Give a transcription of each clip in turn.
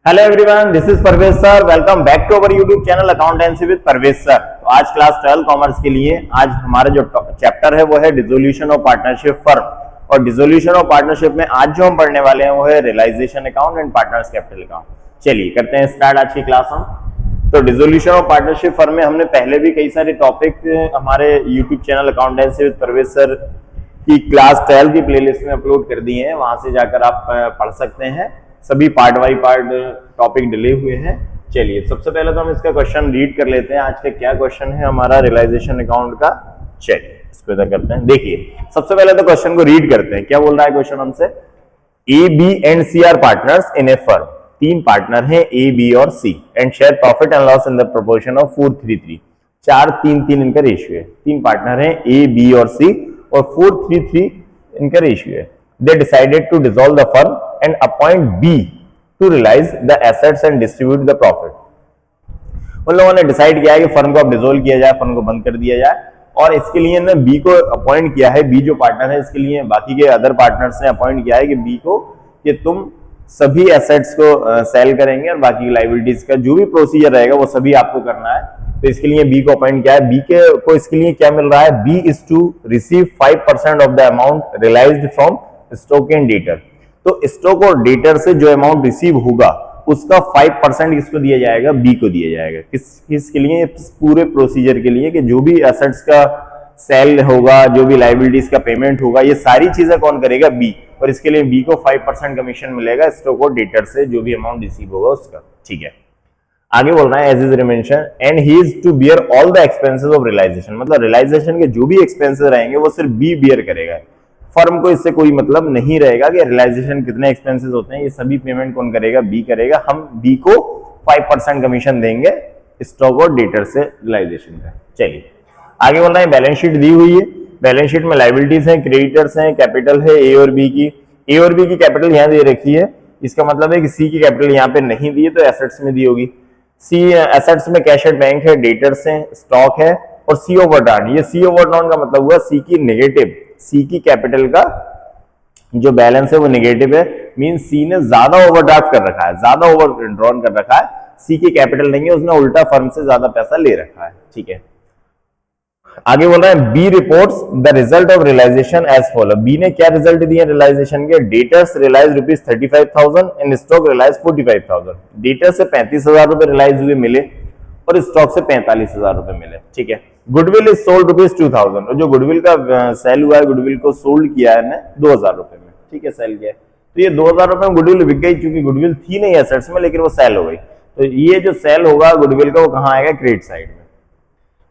Hello everyone, this is Parvez sir. Welcome back to our YouTube channel accountancy with Parvez sir. तो आज class 12 commerce के लिए आज हमारा जो चैप्टर है वो है डिसोल्यूशन ऑफ पार्टनरशिप फर्म। और डिसोल्यूशन ऑफ पार्टनरशिप में आज जो हम पढ़ने वाले हैं वो है realisation account and partners capital account. चलिए करते हैं स्टार्ट आज की क्लास हम। तो डिसोल्यूशन ऑफ पार्टनरशिप फर्म में हमने पहले भी कई सारे टॉपिक हमारे YouTube channel accountancy with Parvez sir की क्लास 12 की प्लेलिस्ट में अपलोड कर दिए हैं, वहां से जाकर आप पढ़ सकते हैं। सभी पार्ट बाई पार्ट टॉपिक डले हुए हैं। चलिए सबसे पहले तो हम इसका क्वेश्चन रीड कर लेते हैं। आज का क्या क्वेश्चन है हमारा रियलाइजेशन अकाउंट का। चलिए इसको इधर करते हैं। देखिए सबसे पहले तो क्वेश्चन को रीड करते हैं। क्या बोल रहा है क्वेश्चन हमसे, A B and C are partners in a firm. तीन पार्टनर हैं ए बी और C and share profit and loss in the proportion of 4:3:3। 4:3:3 इनका रेशियो है। तीन पार्टनर हैं ए बी और सी और 4:3:3 इनका रेशियो है। They decided to dissolve the firm and appoint B to realize the assets and distribute the profit। उन लोगों ने डिसाइड किया है कि फर्म को अब डिसोल्व किया जाए, फर्म को बंद कर दिया जाए, और इसके लिए ने बी को अपॉइंट किया है। बी जो पार्टनर है इसके लिए बाकी के अदर पार्टनर्स ने अपॉइंट किया है कि बी को कि तुम सभी एसेट्स को सेल करेंगे और बाकी लाइबिलिटीज का जो भी प्रोसीजर रहेगा वो सभी आपको करना है। तो इसके लिए बी को अपॉइंट किया है। बी के को इसके लिए क्या मिल रहा है, B is to receive 5% of the amount realised from stock and debtor. तो स्टॉक और डेटर से जो अमाउंट रिसीव होगा उसका 5% इसको दिया जाएगा, बी को दिया जाएगा। किसके लिए, पूरे प्रोसीजर के लिए कि जो भी एसेट्स का सेल होगा, जो भी लाइबिलिटीज का पेमेंट होगा, ये सारी चीजें कौन करेगा, बी। और इसके लिए बी को 5% कमीशन मिलेगा स्टॉक और डेटर से जो भी अमाउंट रिसीव होगा उसका। ठीक है, आगे बोल रहा है as is mention and he is to bear all the expenses of realisation. मतलब रियलाइजेशन के जो भी एक्सपेंसेस रहेंगे वो सिर्फ बी बियर करेगा। फर्म को इससे कोई मतलब नहीं रहेगा कि रियलाइजेशन कितने एक्सपेंसेस होते हैं, ये सभी पेमेंट कौन करेगा, बी करेगा। हम बी को 5% कमीशन देंगे स्टॉक और डेटर से रियलाइजेशन का। चलिए आगे बोल रहे हैं बैलेंस शीट दी हुई है। बैलेंस शीट में लाइबिलिटीज हैं, क्रेडिटर्स हैं, कैपिटल है ए और बी की। ए और बी की कैपिटल यहाँ दे रखी है, इसका मतलब है कि सी की कैपिटल यहाँ पे नहीं दी है तो एसेट्स में दी होगी। सी एसेट्स में कैश एट बैंक है, डेटर्स हैं, स्टॉक है और सी ओवरड्राफ्ट। ये सी ओवरड्राफ्ट का मतलब हुआ सी की नेगेटिव, सी की कैपिटल का जो बैलेंस है वो नेगेटिव है। मीन सी ने ज्यादा ओवरड्राफ्ट कर रखा है, ज्यादा ओवरड्रॉन कर रखा है। सी की कैपिटल नहीं है, उसने उल्टा फर्म से ज्यादा पैसा ले रखा है। ठीक है, आगे बोल रहा है B reports the result of realisation as follow. B ने क्या रिजल्ट दिए रियलाइजेशन के, debtors realise ₹35,000 and stock realise 45,000। Debtor से 35,000 रुपए रियलाइज हुए मिले और स्टॉक से 45,000 रुपए मिले। ठीक है, गुडविल इज सोल्ड ₹2,000। और जो गुडविल का सेल हुआ है, गुडविल को सोल्ड किया है 2,000 रुपए में। ठीक है, सेल किया है तो ये 2,000 रुपए में गुडविल बिक गई, क्योंकि गुडविल थी नहीं एसेट्स में लेकिन वो सेल हो गई। तो ये जो सेल होगा गुडविल का वो कहाँ आएगा, क्रेडिट साइड में।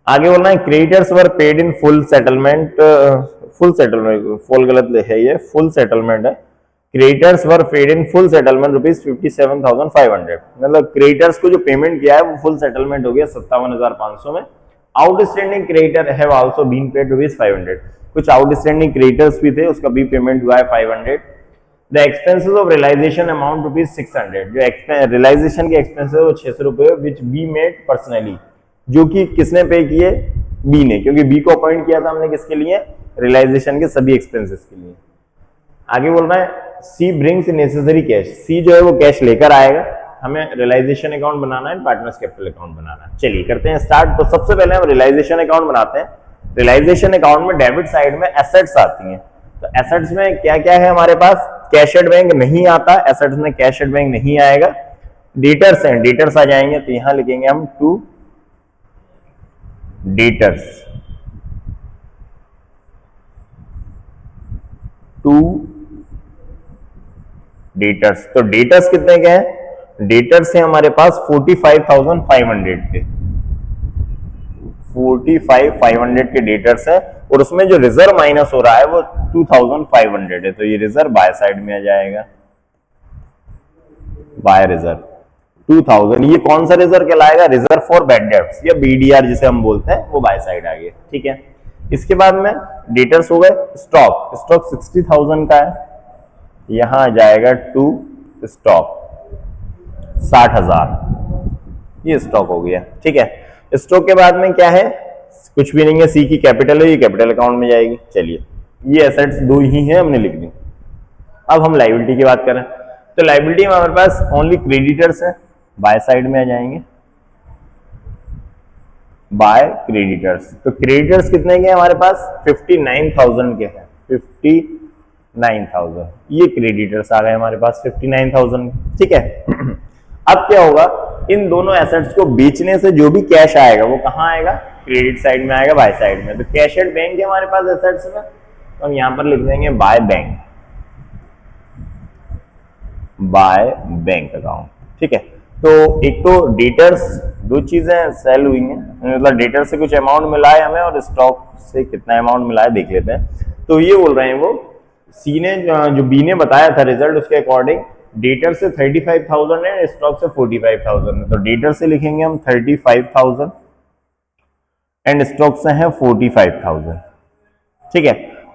आगे बोलना है creditors were paid in full settlement. Full settlement, full गलत है, ये फुल सेटलमेंट है। Creditors were paid in full settlement ₹57,500। मतलब क्रेडिटर्स को जो पेमेंट किया है वो फुल सेटलमेंट हो गया 57,500 में। Outstanding creditor have also been paid ₹500। कुछ आउटस्टैंडिंग क्रेडिटर्स भी थे, उसका भी पेमेंट हुआ है 500। The expenses of realisation amount ₹600। जो रियलाइजेशन के एक्सपेंसेस वो 600 रुपए विच बी मेड पर्सनली, जो कि किसने पे किए, बी ने, क्योंकि बी को अपॉइंट किया था हमने किसके लिए, रियलाइजेशन के सभी एक्सपेंसेस के लिए। आगे बोल रहा है सी ब्रिंग्स नेसेसरी कैश। सी जो है वो कैश लेकर आएगा, हमें रियलाइजेशन अकाउंट बनाना है, पार्टनर्स कैपिटल अकाउंट बनाना है। चलिए करते हैं स्टार्ट। तो सबसे पहले हम रियलाइजेशन अकाउंट बनाते हैं। रियलाइजेशन अकाउंट में डेबिट साइड में एसेट्स आती हैं। तो एसेट्स में क्या क्या है हमारे पास, कैश एट बैंक नहीं आता, एसेट्स में कैश एट बैंक नहीं आएगा। डेटर्स हैं, डेटर्स आ जाएंगे, तो यहां लिखेंगे हम टू डेटर्स, टू डेटर्स। तो डेटर्स कितने के हैं, डेटर्स है हमारे पास 45,500 के, 45,500 के डेटर्स है। और उसमें जो रिजर्व माइनस हो रहा है वो 2,500 है, तो ये रिजर्व बाय साइड में आ जाएगा, बाय रिजर्व 2,000। ये कौन सा रिजर्व कहलाएगा, रिजर्व फॉर बैड डेब्ट्स या बीडीआर जिसे हम बोलते हैं, वो बाय साइड आ गया। ठीक है, इसके बाद में डेटर्स हो गए। स्टॉक, स्टॉक 60,000 का है, यहां आ जाएगा टू स्टॉक 60,000, ये स्टॉक हो गया। ठीक है, स्टॉक के बाद में क्या है, कुछ भी नहीं है, सी की कैपिटल है, ये कैपिटल अकाउंट में जाएगी। चलिए ये एसेट्स दो ही हैं, हमने लिख दी। अब हम लायबिलिटी की बात करें तो लाइबिलिटी में हमारे पास ओनली क्रेडिटर्स है, बाय साइड में आ जाएंगे, बाय क्रेडिटर्स। तो क्रेडिटर्स कितने के हैं हमारे पास 59,000 के हैं, 59,000 ये क्रेडिटर्स आ गए हमारे पास 59,000। ठीक है अब क्या होगा, इन दोनों एसेट्स को बेचने से जो भी कैश आएगा वो कहां आएगा, क्रेडिट साइड में आएगा, बाय साइड में। तो कैश एट बैंक है हमारे पास एसेट्स में, तो हम यहां पर लिख देंगे by bank, by bank account. ठीक है, तो एक तो डेटर्स, दो चीजें सेल हुई हैं, मतलब डेटर से कुछ अमाउंट मिला है हमें और स्टॉक से कितना अमाउंट मिला है देख लेते हैं। तो ये बोल रहे हैं वो सी ने जो बी ने बताया था रिजल्ट, उसके अकॉर्डिंग डेटर से 35,000 है, स्टॉक से 45,000 है। तो डेटर से लिखेंगे हम 35,000 एंड स्टॉक से है 45,000। ठीक है,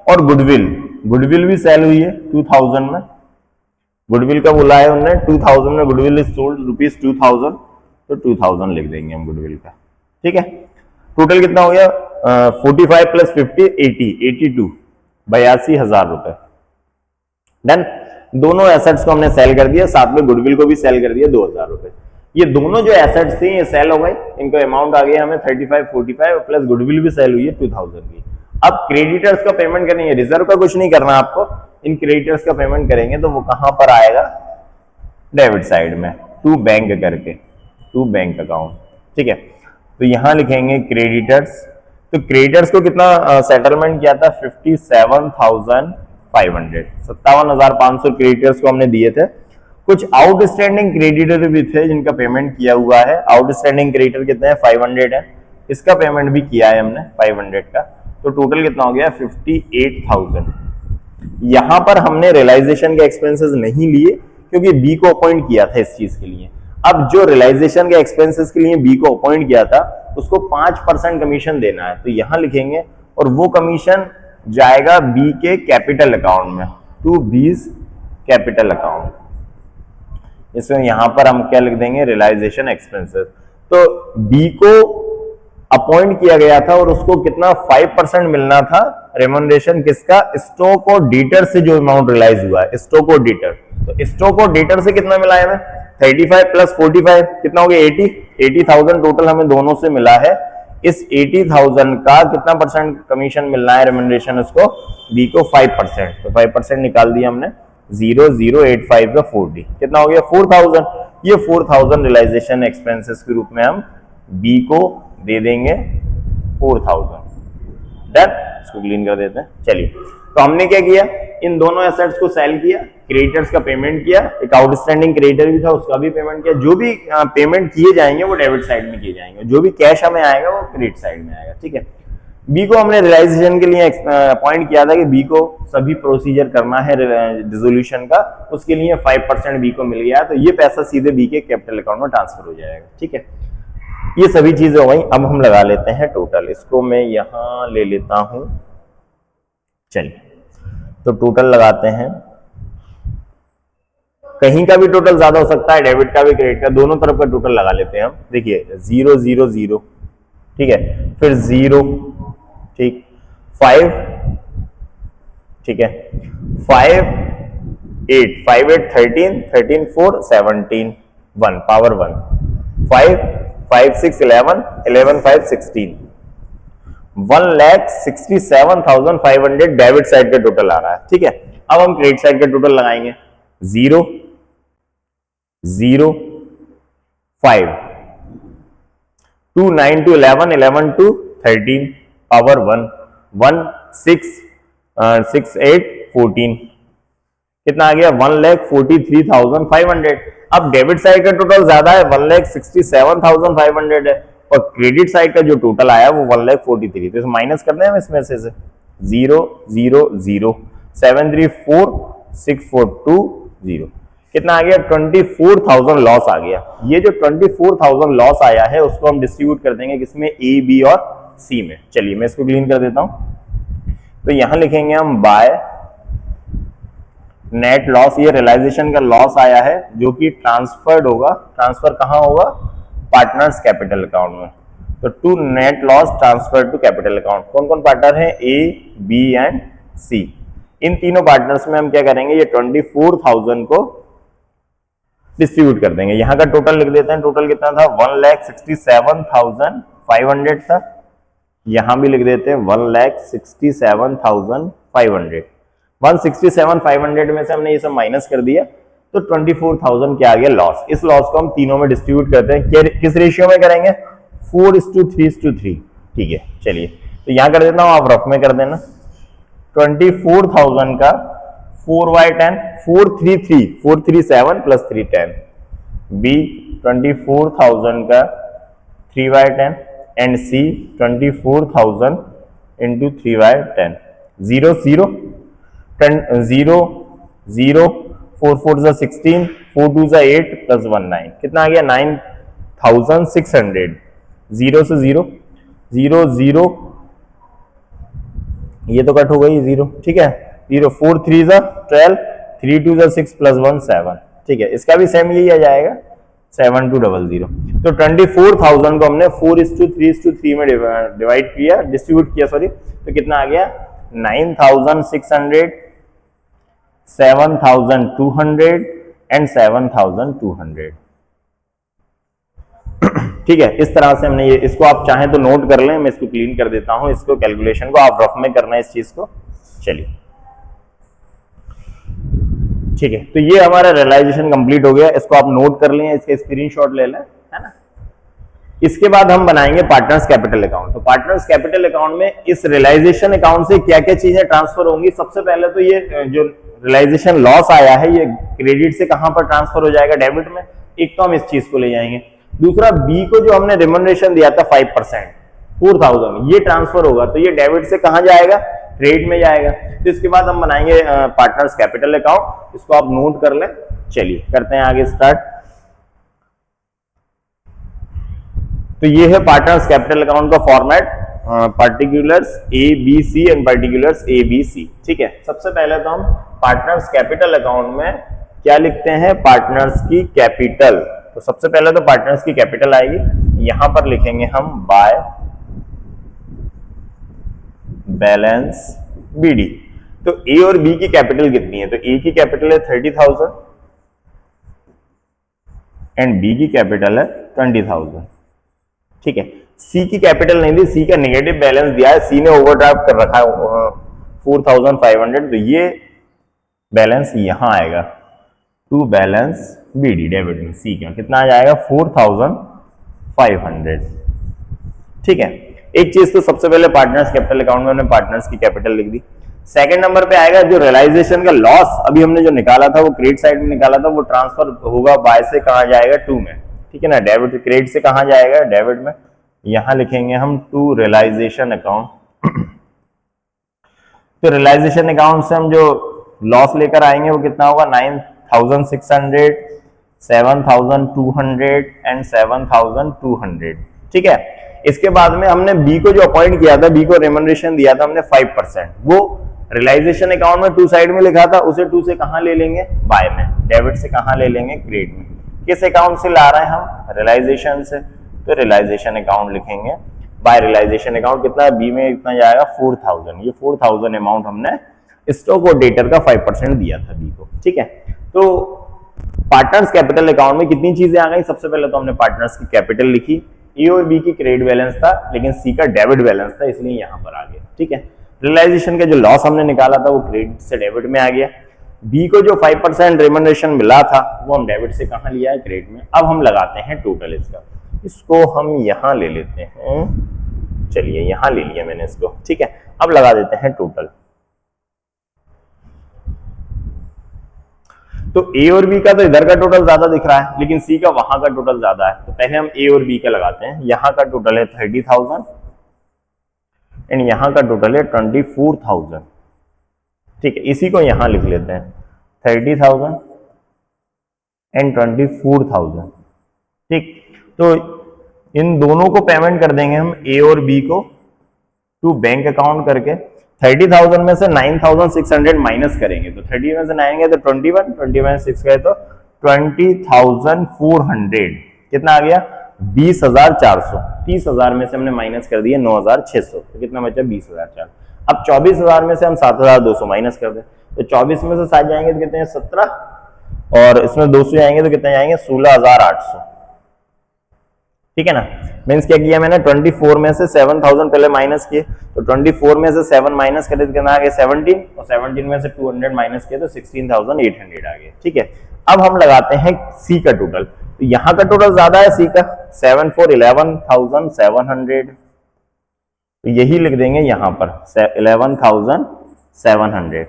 और गुडविल भी सेल हुई है 2000 में। गुडविल का बोला है उन्होंने 2000 में गुडविल इज सोल्ड ₹2000, तो 2000 लिख देंगे हम गुडविल का। ठीक है, टोटल कितना हो गया 45 प्लस 50 82 82,000 रुपए। देन दोनों एसेट्स को हमने सेल कर दिया, साथ में गुडविल को भी सेल कर दिया 2,000 रुपए। ये दोनों जो एसेट्स थी ये सेल हो गई, इनको अमाउंट आ गया हमें 35 45 प्लस गुडविल भी सेल हुई है 2000 की। अब क्रेडिटर्स का पेमेंट करेंगे, रिजर्व का कुछ नहीं करना आपको, इन क्रेडिटर्स का पेमेंट करेंगे तो वो कहां पर आएगा, डेबिट साइड में, टू बैंक करके, टू बैंक अकाउंट। ठीक है, तो यहां लिखेंगे क्रेडिटर्स। तो क्रेडिटर्स को कितना सेटलमेंट किया था 57,500, 57,500 क्रेडिटर्स को हमने दिए थे। कुछ आउटस्टैंडिंग क्रेडिटर भी थे जिनका पेमेंट किया हुआ है। आउटस्टैंडिंग क्रेडिटर कितने हैं 500 है, इसका पेमेंट भी किया है हमने 500 का। तो टोटल कितना हो गया 58,000। यहां पर हमने रियलाइजेशन के एक्सपेंसेस नहीं लिए क्योंकि बी को अपॉइंट किया था इस चीज के लिए। अब जो रियलाइजेशन के एक्सपेंसेस के लिए बी को अपॉइंट किया था उसको 5% कमीशन देना है, तो यहां लिखेंगे और वो कमीशन जाएगा बी के कैपिटल अकाउंट में, टू बीज कैपिटल अकाउंट। इसमें यहां पर हम क्या लिख देंगे, रियलाइजेशन एक्सपेंसेस। तो बी को अपॉइंट किया गया था और उसको कितना 5% मिलना था रेम्यूनरेशन, किसका, स्टॉक और डेटर से जो अमाउंट रियलाइज हुआ है, स्टॉक और डेटर। तो स्टॉक और डेटर से कितना मिला है हमें 35 प्लस 45 कितना हो गया 80,000 टोटल हमें दोनों से मिला है। इस 80,000 का कितना परसेंट कमीशन मिलना है रेम्यूनरेशन, उसको बी को 5%। तो 5% निकाल दिया हमने, 0,085 का 40 कितना हो गया 4,000। ये 4,000 रियलाइजेशन एक्सपेंसेस के रूप में हम बी को दे देंगे 4,000। डन, इसको क्लीन कर देते हैं। चलिए, तो हमने क्या किया, इन दोनों एसेट्स को सेल किया, क्रेडिटर्स का पेमेंट किया, एक आउटस्टैंडिंग क्रेडिटर भी था उसका भी पेमेंट किया। जो भी पेमेंट किए जाएंगे वो डेबिट साइड में किए जाएंगे, जो भी कैश हमें आएगा वो क्रेडिट साइड में आएगा। ठीक है, बी को हमने रियलाइजेशन के लिए अपॉइंट किया था कि बी को सभी प्रोसीजर करना है डिसोल्यूशन का, उसके लिए 5% बी को मिल गया, तो ये पैसा सीधे बी के कैपिटल अकाउंट में ट्रांसफर हो जाएगा। ठीक है, ये सभी चीजें हो गई। अब हम लगा लेते हैं टोटल, इसको मैं यहां ले लेता हूं। चलिए, तो टोटल लगाते हैं, कहीं का भी टोटल ज्यादा हो सकता है, डेबिट का भी क्रेडिट का, दोनों तरफ का टोटल लगा लेते हैं हम। देखिए 0 0 0, ठीक है, फिर 0, ठीक, 5, ठीक है, 5 8 5 8 13 13 4 17 1 पावर 1 5 5 6 11 11 5 16 1,67,500 डेबिट साइड का टोटल आ रहा है। ठीक है, अब हम क्रेडिट साइड का टोटल लगाएंगे, 0 0 5 2 9 to 11 11 to 13 पावर 1 1 6 6 8 14 कितना आ गया 1,43,500। अब डेबिट साइड का टोटल ज्यादा है 1,67,500 है और क्रेडिट साइड का जो टोटल आया वो 1,43,000, तो माइनस करते हैं हम इसमें से 0 0 0 7 3 4 6 4 2 0 कितना आ गया 24,000 लॉस आ गया। ये जो 24,000 लॉस आया है उसको हम डिस्ट्रीब्यूट कर देंगे किसमें, ए बी और सी में। चलिए मैं इसको क्लीन कर देता हूं, तो यहां लिखेंगे हम बाय नेट लॉस, ये रियलाइजेशन का लॉस आया है जो कि ट्रांसफर्ड होगा, ट्रांसफर कहां होगा, पार्टनर्स कैपिटल अकाउंट में। तो to net loss transfer to capital account, कौन कौन पार्टनर है, ए बी एंड सी। इन तीनों पार्टनर्स में हम क्या करेंगे, ये 24,000 को डिस्ट्रीब्यूट कर देंगे। यहाँ का टोटल लिख देते हैं, टोटल कितना था 1,67,500 था। यहाँ भी लिख देते हैं 1,67,500। 167,500 में से हमने ये सब माइनस कर दिया तो 24,000 क्या आ गया लॉस। इस लॉस को हम तीनों में डिस्ट्रीब्यूट करते हैं, किस रेशियो में करेंगे 4:3:3। ठीक है, चलिए तो यहाँ कर देता हूँ, आप रफ में कर देना। 24,000 का 4/10 437 प्लस 310 बी 24,000 का 3/10 एंड सी 24,000 इंटू 3/10 0 0 10 0 0 4 4 16 4 2 8 प्लस 1 9 कितना आ गया 9,600। 0 से 0 0 0 ये तो कट हो गई 0। ठीक है, 0 4 3 12 3 2 6 प्लस 1 7। ठीक है, इसका भी सेम यही आ जाएगा 7200। तो 24,000 को हमने 4:3:3 में डिवाइड किया, डिस्ट्रीब्यूट किया सॉरी, तो कितना आ गया 9,600 7,200 एंड 7,200। ठीक है, इस तरह से हमने ये, इसको आप चाहें तो नोट कर लें, मैं इसको क्लीन कर देता हूं, इसको कैलकुलेशन को आप रफ में करना है इस चीज को। चलिए ठीक है, तो ये हमारा रियलाइजेशन कंप्लीट हो गया, इसको आप नोट कर लें, इसके स्क्रीनशॉट ले लें, है ना। इसके बाद हम बनाएंगे पार्टनर्स कैपिटल अकाउंट। तो पार्टनर्स कैपिटल अकाउंट में इस रियलाइजेशन अकाउंट से क्या क्या चीजें ट्रांसफर होंगी। सबसे पहले तो ये जो रियलाइजेशन लॉस आया है ये क्रेडिट से कहां पर ट्रांसफर हो जाएगा, डेबिट में। एक तो हम इस चीज को ले जाएंगे। दूसरा बी को जो हमने रिमनरेशन दिया था 5% 4,000 ये ट्रांसफर होगा, तो ये डेबिट से कहां जाएगा, क्रेडिट में जाएगा। तो इसके बाद हम बनाएंगे पार्टनर्स कैपिटल अकाउंट, इसको आप नोट कर लें। चलिए करते हैं आगे स्टार्ट। तो ये है पार्टनर्स कैपिटल अकाउंट का format, particulars A B C and particulars A B C. ठीक है, सबसे पहले तो हम पार्टनर्स कैपिटल अकाउंट में क्या लिखते हैं, पार्टनर्स की कैपिटल। तो सबसे पहले तो पार्टनर्स की कैपिटल आएगी, यहां पर लिखेंगे हम बाय बैलेंस बीडी। तो ए और बी की कैपिटल कितनी है, तो ए की कैपिटल है 30,000 एंड बी की कैपिटल है 20,000। ठीक है, सी की कैपिटल नहीं दी, सी का नेगेटिव बैलेंस दिया है, सी ने ओवरड्राफ्ट कर रखा है 4,500, तो ये बैलेंस यहां आएगा टू बैलेंस बीडी डेबिट में। सी का कितना आ जाएगा 4,500। ठीक है, एक चीज तो सबसे पहले पार्टनर्स कैपिटल अकाउंट में हमने पार्टनर्स की कैपिटल लिख दी। सेकंड नंबर पे आएगा जो रियलाइजेशन का लॉस अभी हमने जो निकाला था वो क्रेडिट साइड में निकाला था, वो ट्रांसफर होगा बाय से कहां जाएगा, टू में। ठीक है ना, डेबिट क्रेडिट से कहां जाएगा, डेबिट में। यहां लिखेंगे हम टू रियलाइजेशन अकाउंट। तो रियलाइजेशन अकाउंट से हम जो लॉस लेकर आएंगे वो कितना होगा 9,600 7,200 एंड 7,200। ठीक है, इसके बाद में हमने बी को जो अपॉइंट किया था, बी को रेमनरेशन दिया था हमने 5%, वो रियलाइजेशन अकाउंट में टू साइड में लिखा था, उसे टू से कहां ले लेंगे, बाय में। डेबिट से कहां ले लेंगे, क्रेडिट में। किस अकाउंट से ला रहे हैं हम, रियलाइजेशन से, तो रियलाइजेशन अकाउंट लिखेंगे बाय रियलाइजेशन अकाउंट। कितना है, बी में इतना जाएगा 4,000। ये 4,000 अमाउंट हमने स्टॉक और डेटर का 5% दिया था बी को। ठीक है, तो पार्टनर्स कैपिटल अकाउंट में कितनी चीजें आ गई। सबसे पहले तो हमने पार्टनर्स की कैपिटल लिखी, ए और बी की क्रेडिट बैलेंस था लेकिन सी का डेबिट बैलेंस था, इसलिए यहां पर आ गया। ठीक है, रियलाइजेशन का जो लॉस हमने निकाला था वो क्रेडिट से डेबिट में आ गया। बी को जो 5% रेमनरेशन मिला था वो हम डेबिट से कहां लिया है, क्रेडिट में। अब हम लगाते हैं टोटल इसका, इसको हम यहां ले लेते हैं। चलिए यहां ले लिया मैंने इसको। ठीक है, अब लगा देते हैं टोटल। तो ए और बी का तो इधर का टोटल ज्यादा दिख रहा है लेकिन सी का वहां का टोटल ज्यादा है, तो पहले हम ए और बी का लगाते हैं। यहां का टोटल है 30,000 एंड यहां का टोटल है 24,000। ठीक है, इसी को यहां लिख लेते हैं 30,000 एंड 24,000। ठीक, तो इन दोनों को पेमेंट कर देंगे हम ए और बी को टू बैंक अकाउंट करके। 30,000 में से 9,600 माइनस करेंगे, तो 30 में से 9 गए तो 21, 21 में 6 गए तो 20,400। कितना आ गया 20,400। 30,000 में से हमने माइनस कर दिया 9,600, तो कितना बचा 20,400। अब 24,000 में से हम 7,200 माइनस कर दें, तो 24 में से 7 जाएंगे तो कितने 17, और इसमें 200 जाएंगे तो कितने जाएंगे 16,800। ठीक है ना। मीन्स क्या किया मैंने 24 में से 7,000 पहले माइनस किए, तो 24 में से 7 माइनस करे तो कितना आ गया 17, और 17 में से 200 माइनस किए तो 16,800 आ गया। ठीक है, अब हम लगाते हैं सी का टोटल, तो यहाँ का टोटल ज्यादा है सी का 7 4 11,700, तो यही लिख देंगे यहाँ पर 11,700।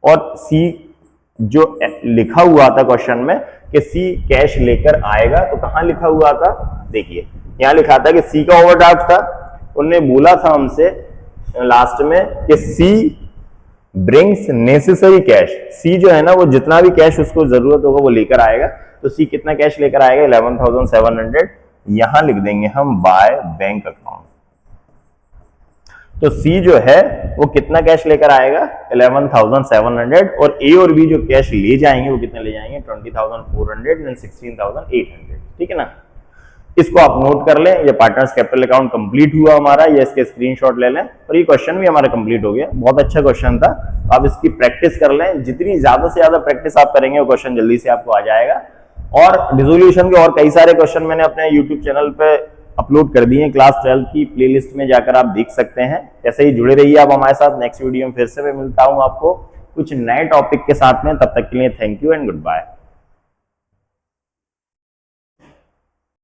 और सी जो लिखा हुआ था क्वेश्चन में कि सी कैश लेकर आएगा, तो कहां लिखा हुआ था, देखिए यहां लिखा था कि सी का ओवरड्राफ्ट था, उन्होंने बोला था हमसे लास्ट में कि सी ब्रिंग्स नेसेसरी कैश, सी जो है ना वो जितना भी कैश उसको जरूरत होगा वो लेकर आएगा, तो सी कितना कैश लेकर आएगा 11,700, यहां लिख देंगे हम बाय बैंक अकाउंट। तो सी जो है वो कितना कैश लेकर आएगा 11,700, और ए और बी जो कैश ले जाएंगे वो कितने ले जाएंगे 20,400 एंड 16,800। ठीक है ना, इसको आप नोट कर लें, ये पार्टनर्स कैपिटल अकाउंट कंप्लीट हुआ हमारा, ये इसके स्क्रीनशॉट ले लें, और ये क्वेश्चन भी हमारा कंप्लीट हो गया। बहुत अच्छा क्वेश्चन था, आप इसकी प्रैक्टिस कर लें, जितनी ज्यादा से ज्यादा प्रैक्टिस आप करेंगे वो क्वेश्चन जल्दी से आपको आ जाएगा। और डिसोल्यूशन के और कई सारे क्वेश्चन मैंने अपने यूट्यूब चैनल पे अपलोड कर दिए, क्लास 12 की प्लेलिस्ट में जाकर आप देख सकते हैं। ऐसे ही जुड़े रहिए आप हमारे साथ। नेक्स्ट वीडियो में फिर से मैं मिलता हूं आपको कुछ नए टॉपिक के साथ में, तब तक के लिए thank you and good bye.